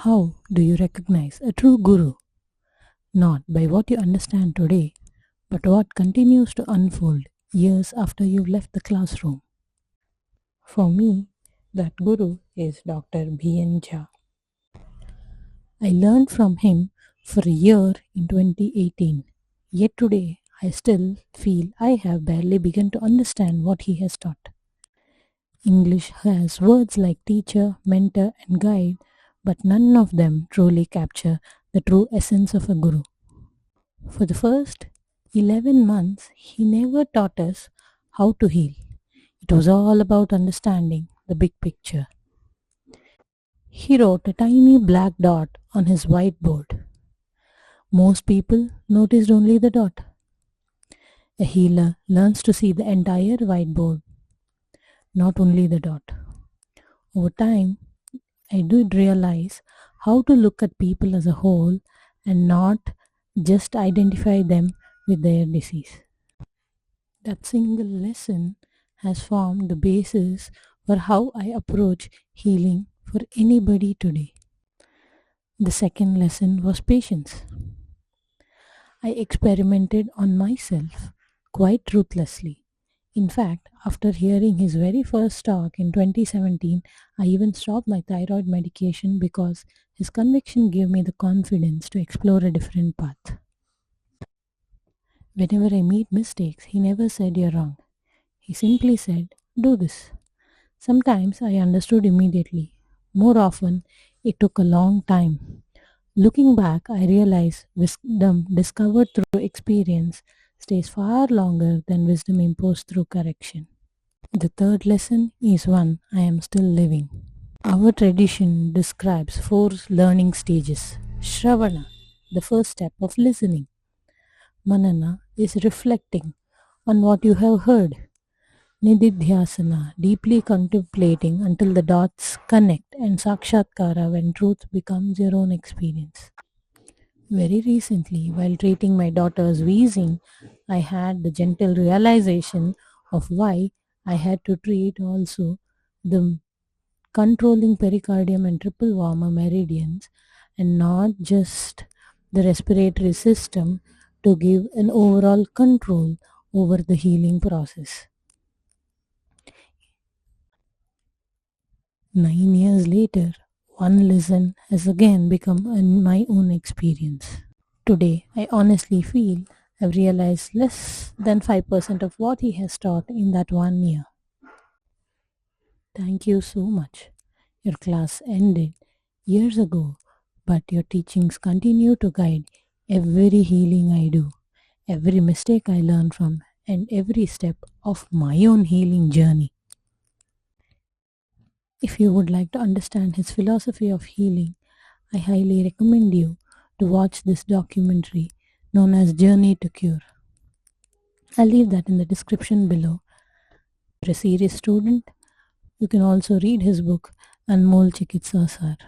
How do you recognize a true guru? Not by what you understand today, but what continues to unfold years after you've left the classroom. For me, that guru is Dr. N Jha. I learned from him for a year in 2018. Yet today, I still feel I have barely begun to understand what he has taught. English has words like teacher, mentor, and guide, but none of them truly capture the true essence of a guru. For the first 11 months, he never taught us how to heal. It was all about understanding the big picture. He wrote a tiny black dot on his whiteboard. Most people noticed only the dot. A healer learns to see the entire whiteboard, not only the dot. Over time, I did realize how to look at people as a whole and not just identify them with their disease. That single lesson has formed the basis for how I approach healing for anybody today. The second lesson was patience. I experimented on myself quite ruthlessly. In fact, after hearing his very first talk in 2017, I even stopped my thyroid medication because his conviction gave me the confidence to explore a different path. Whenever I made mistakes, he never said you're wrong. He simply said, do this. Sometimes I understood immediately. More often, it took a long time. Looking back, I realize wisdom discovered through experience stays far longer than wisdom imposed through correction. The third lesson is one I am still living. Our tradition describes four learning stages. Shravana, the first step of listening. Manana is reflecting on what you have heard. Nididhyasana, deeply contemplating until the dots connect, and Sakshatkara, when truth becomes your own experience. Very recently, while treating my daughter's wheezing, I had the gentle realization of why I had to treat also the controlling pericardium and triple warmer meridians and not just the respiratory system to give an overall control over the healing process. 9 years later, one lesson has again become my own experience. Today, I honestly feel I've realized less than 5% of what he has taught in that 1 year. Thank you so much. Your class ended years ago, but your teachings continue to guide every healing I do, every mistake I learn from, and every step of my own healing journey. If you would like to understand his philosophy of healing, I highly recommend you to watch this documentary known as Journey to Cure. I'll leave that in the description below. If you're a serious student, you can also read his book Anmol Chikitsa.